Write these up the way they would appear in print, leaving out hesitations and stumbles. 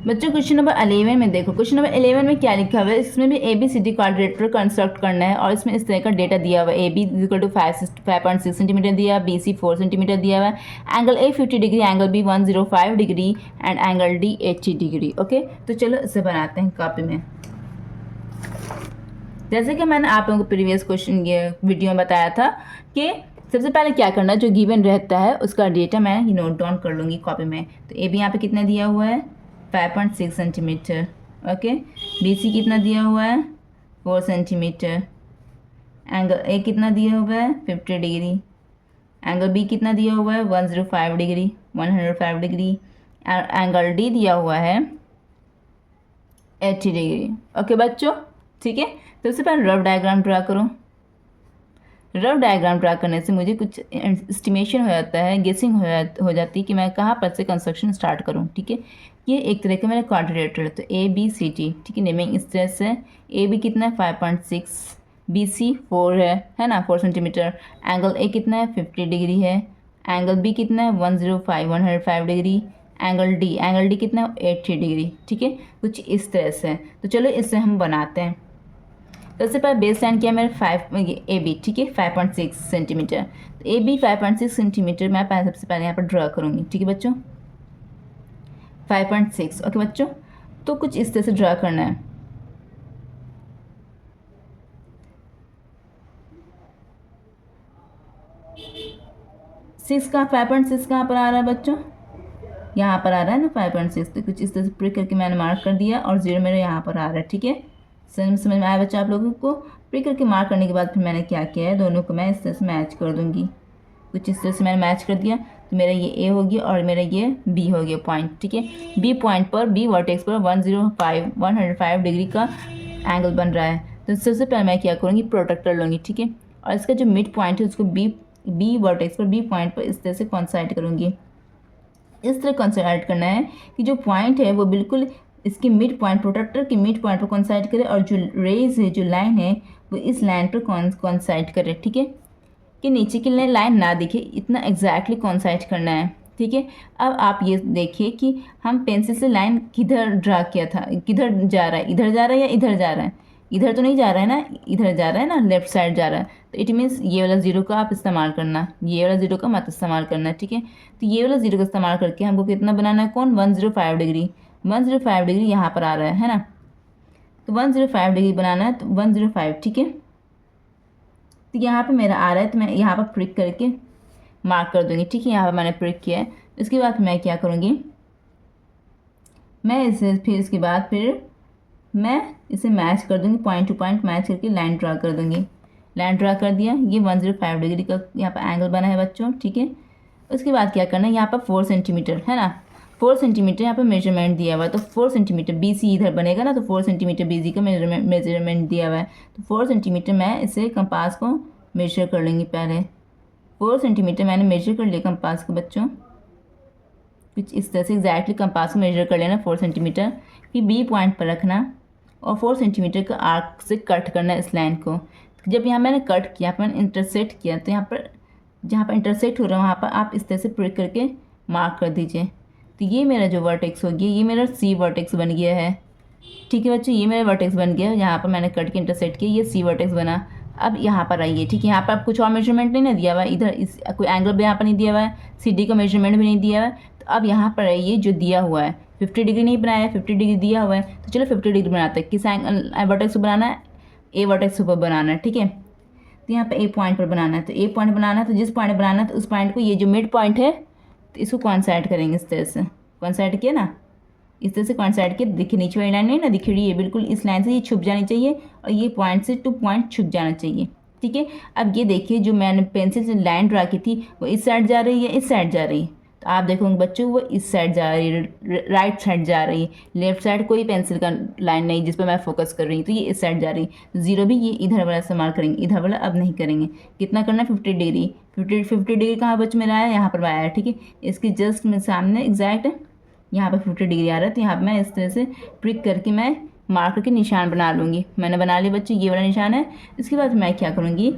बच्चों question number 11 में देखो, क्वेश्चन नंबर 11 में क्या लिखा हुआ है, इसमें भी A B C D quadrilateral construct करना है और इसमें इस तरह का डेटा दिया हुआ है। A B equal to 5.6 centimetre दिया, बी सी 4 सेंटीमीटर दिया हुआ है, angle A 50 degree, angle B 105 degree and angle D 80 degree. Okay, तो चलो इसे बनाते हैं कॉपी में। जैसे कि मैंने आप लोगों को प्रीवियस क्वेश्चन ये वीडियो में बताया था कि सबसे पहले क्या करना है, जो गिवन रहता है उसका डेटा मैं नोट डाउन कर लूँगी कॉपी में। तो ए बी यहाँ पे कितना दिया हुआ है 5.6 सेंटीमीटर। ओके, बी सी कितना दिया हुआ है 4 सेंटीमीटर, एंगल ए कितना दिया हुआ है 50 डिग्री, एंगल बी कितना दिया हुआ है 105 डिग्री 105 डिग्री, एंगल डी दिया हुआ है 80 डिग्री। ओके बच्चों, ठीक है। तो सबसे पहले रफ डायग्राम ड्रा करो। रफ डायग्राम ड्रा करने से मुझे कुछ एस्टिमेशन हो जाता है, गेसिंग हो जाती है कि मैं कहाँ पर से कंस्ट्रक्शन स्टार्ट करूँ। ठीक है, ये एक तरह का मेरा क्वाड्रिलेटरल, तो ए बी सी टी, ठीक है, नेमिंग इस तरह से। ए बी कितना है 5.6, बी सी 4 है ना 4 सेंटीमीटर, एंगल ए कितना है 50 डिग्री है, एंगल बी कितना है 105 डिग्री, एंगल डी कितना है 80 डिग्री। ठीक है, कुछ इस तरह से। तो चलो इससे हम बनाते हैं। सबसे पहले बेस लाइन किया मेरा 5 ए बी, ठीक है 5.6 सेंटीमीटर। तो ए बी 5.6 सेंटीमीटर मैं सबसे पहले यहाँ पर ड्रा करूँगी। ठीक है बच्चों, 5.6। ओके बच्चों, तो कुछ इस तरह से ड्रा करना है। सिक्स का 5.6 कहाँ पर आ रहा है बच्चों, यहाँ पर आ रहा है ना 5.6। तो कुछ इस तरह से प्रिक करके मैंने मार्क कर दिया और 0 मेरे यहाँ पर आ रहा है। ठीक है, समझ में आया बच्चा आप लोगों को। प्रिक करके मार्क करने के बाद फिर मैंने क्या किया है, दोनों को मैं इस तरह से मैच कर दूंगी। कुछ इस तरह से मैंने मैच कर दिया, तो मेरा ये ए हो गया और मेरा ये बी हो गया पॉइंट। ठीक है, बी पॉइंट पर, बी वर्टेक्स पर 105 डिग्री का एंगल बन रहा है। तो सबसे पहले मैं क्या करूँगी, प्रोट्रैक्टर लूँगी। ठीक है, और इसका जो मिड पॉइंट है उसको बी वर्टेक्स पर, बी पॉइंट पर इस तरह से कॉन्साइड करूँगी। इस तरह कॉन्साइड करना है कि जो पॉइंट है वो बिल्कुल इसके मिड पॉइंट, प्रोट्रैक्टर के मिड पॉइंट पर कॉन्साइड करे और जो रेज है, जो लाइन है वो इस लाइन पर कॉन्साइड करे। ठीक है, कि नीचे की लाइन ना दिखे, इतना एग्जैक्टली कॉन्साइड करना है। ठीक है, अब आप ये देखिए कि हम पेंसिल से लाइन किधर ड्रा किया था, किधर जा रहा है, इधर जा रहा है या इधर जा रहा है, इधर तो नहीं जा रहा है ना, इधर जा रहा है ना, लेफ्ट साइड जा रहा है। तो इट मीन्स ये वाला जीरो का आप इस्तेमाल करना, ये वाला जीरो का मत इस्तेमाल करना। ठीक है, तो ये वाला जीरो का इस्तेमाल करके हमको कितना बनाना है, कौन 105 डिग्री, 105 डिग्री यहाँ पर आ रहा है ना। तो 105 डिग्री बनाना है, तो 105। ठीक है, तो यहाँ पे मेरा आ रहा है, तो मैं यहाँ पर प्रिक करके मार्क कर दूँगी। ठीक है, यहाँ पर मैंने प्रिक किया है। उसके बाद मैं क्या करूँगी, मैं इसे फिर इसके बाद फिर मैं इसे मैच कर दूँगी, पॉइंट टू पॉइंट मैच करके लाइन ड्रा कर दूँगी। लाइन ड्रा कर दिया, ये 105 डिग्री का यहाँ पर एंगल बना है बच्चों। ठीक है, उसके बाद क्या करना है, यहाँ पर 4 सेंटीमीटर है ना, 4 सेंटीमीटर यहाँ पर मेजरमेंट दिया हुआ है। तो 4 सेंटीमीटर बी सी इधर बनेगा ना, तो 4 सेंटीमीटर बी सी का मेजरमेंट दिया हुआ है। तो 4 सेंटीमीटर मैं इसे कंपास को मेजर कर लेंगी। पहले 4 सेंटीमीटर मैंने मेजर कर लिया कंपास को बच्चों। कुछ इस तरह से एग्जैक्टली कंपास को मेजर कर लेना 4 सेंटीमीटर, फिर बी पॉइंट पर रखना और 4 सेंटीमीटर का आर्क से कट करना इस लाइन को। जब यहाँ मैंने कट किया, यहाँ पर मैंने इंटरसेक्ट किया, तो यहाँ पर जहाँ पर इंटरसेक्ट हो रहा है वहाँ पर आप इस तरह से प्रिक करके मार्क कर दीजिए। तो ये मेरा जो वर्टेक्स हो गया, ये मेरा सी वर्टेक्स बन गया है। ठीक है बच्चों, ये मेरा वर्टेक्स बन गया, यहाँ पर मैंने कट के इंटरसेक्ट किया, ये सी वर्टेक्स बना। अब यहाँ पर आइए। ठीक है, यहाँ पर आप कुछ और मेजरमेंट नहीं ना दिया हुआ है, इधर इस कोई एंगल भी यहाँ पर नहीं दिया हुआ है, सी डी का मेजरमेंट भी नहीं दिया हुआ है। तो अब यहाँ पर आइए, जो दिया हुआ है 50 डिग्री नहीं बनाया है, 50 डिग्री दिया हुआ है, तो चलो 50 डिग्री बनाते हैं। किस वर्टेक्स को बनाना है, ए वर्टेक्स पर बनाना है। ठीक है, तो यहाँ पर ए पॉइंट पर बनाना है। तो ए पॉइंट बनाना है, तो जिस पॉइंट बनाना है तो उस पॉइंट को, ये जो मिड पॉइंट है, तो इसको कॉन्साइड करेंगे इस तरह से। कॉन्साइड किया ना, इस तरह से कॉन्साइड किया। देखिए नीचे वाली लाइन नहीं ना दिख रही है, बिल्कुल इस लाइन से ये छुप जानी चाहिए और ये पॉइंट से 2 पॉइंट छुप जाना चाहिए। ठीक है, अब ये देखिए जो मैंने पेंसिल से लाइन ड्रा की थी वो इस साइड जा रही है, इस साइड जा रही है। तो आप देखोगे बच्चों वो इस साइड जा रही है, राइट साइड जा रही है। लेफ्ट साइड कोई पेंसिल का लाइन नहीं जिस पर मैं फोकस कर रही हूँ, तो ये इस साइड जा रही है। जीरो भी ये इधर वाला इस्तेमाल करेंगे, इधर वाला अब नहीं करेंगे। कितना करना है 50 डिग्री। 50 डिग्री कहाँ बच्चों मेरा आया, यहाँ पर आया है। ठीक है, इसके जस्ट सामने एग्जैक्ट यहाँ पर 50 डिग्री आ रहा है। तो यहाँ पर मैं इस तरह से प्रिक करके मैं मार्क करके निशान बना लूँगी। मैंने बना लिया बच्चों, ये वाला निशान है। इसके बाद मैं क्या करूँगी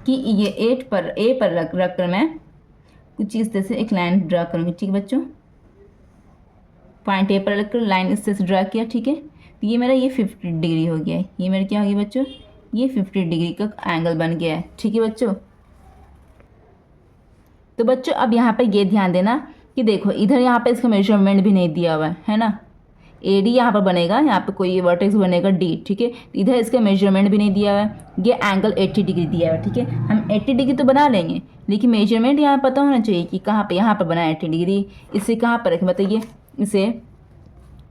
कि ये ए पर रख कर मैं कुछ इस तरह से एक लाइन ड्रा करूँगी। ठीक है बच्चों, पॉइंट ए पर रख कर लाइन इस तरह से ड्रा किया, ठीक है। तो ये मेरा ये 50 डिग्री हो गया है, ये मेरा क्या हो गया बच्चों, ये 50 डिग्री का एंगल बन गया है, ठीक है बच्चों। तो बच्चों अब यहाँ पर ये ध्यान देना कि देखो इधर यहाँ पे इसका मेजरमेंट भी नहीं दिया हुआ है ना, ए डी यहाँ पर बनेगा, यहाँ पे कोई वर्टेक्स बनेगा डी, ठीक है। इधर इसका मेजरमेंट भी नहीं दिया हुआ है, ये एंगल 80 डिग्री दिया हुआ है, ठीक है। हम 80 डिग्री तो बना लेंगे, लेकिन मेजरमेंट यहाँ पता होना चाहिए कि कहाँ पे, यहाँ पर बना है 80 डिग्री, इसे कहाँ पर रखें बताइए, इसे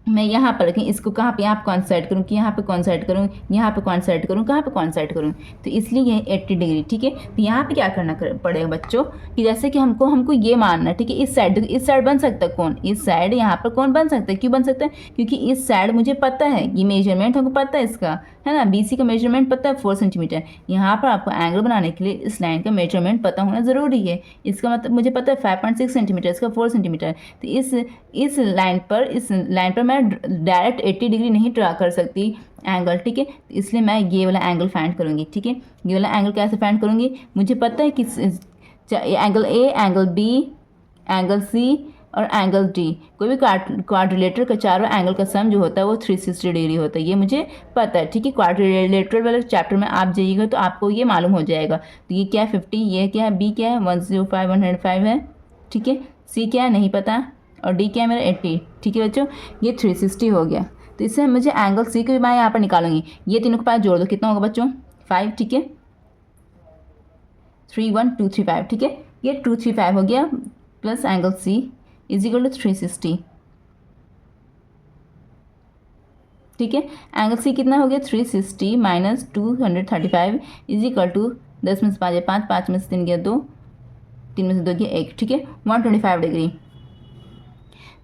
मैं यहाँ पर रखें, इसको कहाँ पे, यहाँ पर कौन साइड करूँ कि यहाँ पे कौन साइड करूँ, यहाँ पे कौन साइड करूँ, कहाँ पे कौन साइड करूँ, तो इसलिए ये 80 डिग्री, ठीक है। तो यहाँ पे क्या करना पड़ेगा बच्चों कि जैसे कि हमको ये मानना है, ठीक है, इस साइड, इस साइड बन सकता है कौन, इस साइड यहाँ पर कौन बन सकता है, क्यों बन सकता है, क्योंकि इस साइड मुझे पता है, ये मेजरमेंट हमको पता है इसका, है ना, BC का मेजरमेंट पता है 4 सेंटीमीटर। यहाँ पर आपको एंगल बनाने के लिए इस लाइन का मेजरमेंट पता होना ज़रूरी है, इसका मतलब मुझे पता है 5.6 सेंटीमीटर, इसका 4 सेंटीमीटर। तो इस लाइन पर मैं डायरेक्ट 80 डिग्री नहीं ड्रा कर सकती एंगल, ठीक है। इसलिए मैं ये वाला एंगल फाइंड करूँगी, ठीक है। ये वाला एंगल कैसे फाइंड करूँगी, मुझे पता है कि angle A, angle B, angle C और एंगल डी, कोई भी क्वाड्रिलेटरल का चारों एंगल का सम जो होता है वो 360 डिग्री होता है, ये मुझे पता है, ठीक है। क्वाड्रिलेटरल वाले चैप्टर में आप जाइएगा तो आपको ये मालूम हो जाएगा। तो ये क्या है 50, ये क्या है, बी क्या है 105 है, ठीक है, सी क्या है नहीं पता, और डी क्या है मेरा 80, ठीक है बच्चों, ये 360 हो गया। तो इससे मुझे एंगल सी को भी मैं यहाँ पर निकालूंगी, ये तीनों के पास जोड़ दो, कितना होगा बच्चों 5, ठीक है, 31235, ठीक है, ये 235 हो गया, plus angle C is equal to 360, ठीक है। एंगल सी कितना हो गया 360 माइनस 235 इज इक्वल टू 10 में से 5 है 5, 5 में से 3 गया 2, 3 में से 2 गया 1, ठीक है, 125 डिग्री।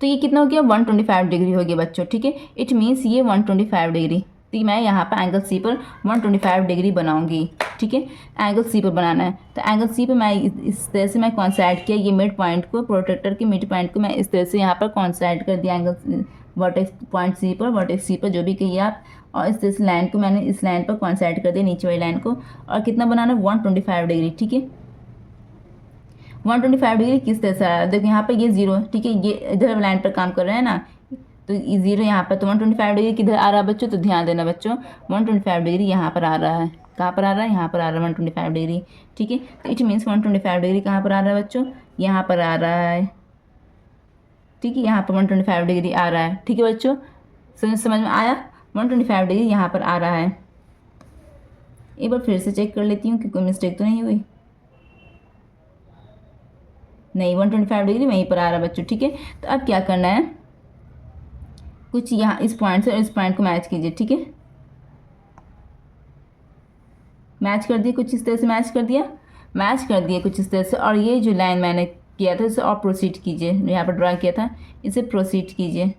तो ये कितना हो गया 125 डिग्री हो गया बच्चों, ठीक है। इट मीन्स ये 125 डिग्री, तो मैं यहाँ पर एंगल सी पर 125 डिग्री बनाऊंगी, ठीक है। एंगल सी पर बनाना है, तो एंगल सी पर मैं इस तरह से मैं कॉन्साइड किया, ये मिड पॉइंट को, प्रोटेक्टर के मिड पॉइंट को मैं इस तरह से यहाँ पर कॉन्साइड कर दिया एंगल वर्टेक्स पॉइंट सी पर, वर्टेक्स सी पर जो भी कहिए आप, और इस तरह से लाइन को मैंने इस लाइन पर कॉन्साइड कर दिया, नीचे वाली लाइन को, और कितना बनाना है 125 डिग्री, ठीक है। 125 डिग्री किस तरह से आ रहा है, देखो यहाँ पर ये 0, ठीक है, ये इधर लाइन पर काम कर रहे हैं ना, तो ये 0 यहाँ पर, तो 125 डिग्री किधर आ रहा है बच्चों, तो ध्यान देना बच्चों 125 डिग्री यहाँ पर आ रहा है, कहाँ पर आ रहा है, यहाँ पर आ रहा है 125 डिग्री, ठीक है। तो इट मीन्स 125 डिग्री कहाँ पर आ रहा है बच्चों, यहाँ पर आ रहा है, ठीक है, यहाँ पर 125 डिग्री आ रहा है, ठीक है बच्चों, समझ में आया, 125 डिग्री यहाँ पर आ रहा है। एक बार फिर से चेक कर लेती हूँ कि कोई मिस्टेक तो नहीं हुई, नहीं 125 डिग्री वहीं पर आ रहा है बच्चों, ठीक है। तो अब क्या करना है, कुछ यहाँ इस पॉइंट से और इस पॉइंट को मैच कीजिए, ठीक है, मैच कर दिए, कुछ इस तरह से मैच कर दिया कुछ इस तरह से, और ये जो लाइन मैंने किया था इसे और प्रोसीड कीजिए, यहाँ पर ड्रा किया था इसे प्रोसीड कीजिए,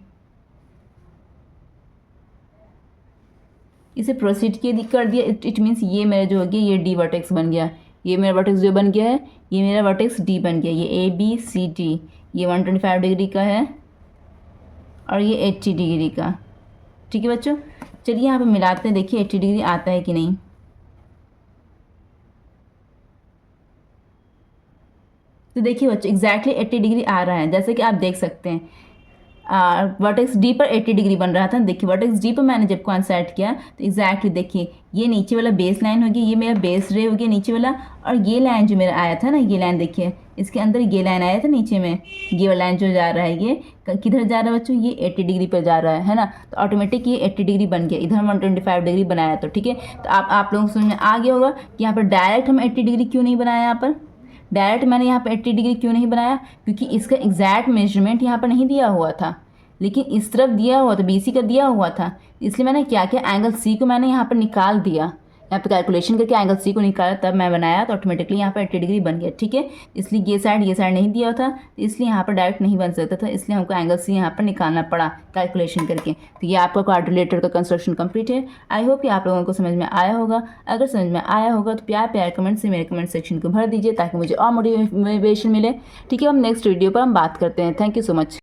इसे प्रोसीड किए कर दिया। इट मीन्स ये मेरा जो हो गया ये डी वर्टेक्स बन गया, ये मेरा वर्टेक्स जो बन गया है ये मेरा वर्टेक्स डी बन गया, ये ABCD, ये 125 डिग्री का है और ये 80 डिग्री का, ठीक है बच्चों। चलिए यहाँ पे मिलाते हैं, देखिए 80 डिग्री आता है कि नहीं। तो देखिए बच्चों एग्जैक्टली 80 डिग्री आ रहा है, जैसे कि आप देख सकते हैं वर्टेक्स डी पर 80 डिग्री बन रहा था। देखिए वर्टेक्स डी पर मैंने जब कॉन्सेप्ट किया तो एग्जैक्टली देखिए ये नीचे वाला बेस लाइन हो गया, ये मेरा बेस रे हो गया नीचे वाला, और ये लाइन जो मेरा आया था ना, ये लाइन देखिए इसके अंदर ये लाइन आया था नीचे में, ये वाला लाइन जो जा रहा है ये किधर जा रहा है बच्चों, ये 80 डिग्री पर जा रहा है ना, तो ऑटोमेटिक ये 80 डिग्री बन गया, इधर 125 डिग्री बनाया तो ठीक है। तो आप लोगों को समझ में आ गया होगा कि यहाँ पर डायरेक्ट हम 80 डिग्री क्यों नहीं बनाया, यहाँ पर डायरेक्ट मैंने यहाँ पर 80 डिग्री क्यों नहीं बनाया, क्योंकि इसका एग्जैक्ट मेजरमेंट यहाँ पर नहीं दिया हुआ था, लेकिन इस तरफ दिया हुआ था, BC का दिया हुआ था, इसलिए मैंने क्या किया एंगल C को मैंने यहाँ पर निकाल दिया, यहाँ पे कैलकुलेशन करके एंगल C को निकाला तब मैं बनाया, तो ऑटोमेटिकली यहाँ पर 80 डिग्री बन गया, ठीक है। इसलिए ये साइड नहीं दिया था, इसलिए यहाँ पर डायरेक्ट नहीं बन सकता था, इसलिए हमको एंगल C यहाँ पर निकालना पड़ा कैलकुलेशन करके। तो ये आपका क्वाड्रिलेटर का कंस्ट्रक्शन कंप्लीट है। आई होप कि आप लोगों को समझ में आया होगा। अगर समझ में आया होगा तो प्यार कमेंट से मेरे कमेंट सेक्शन को भर दीजिए ताकि मुझे और मोटिवेशन मिले, ठीक है। हम नेक्स्ट वीडियो पर हम बात करते हैं। Thank you so much.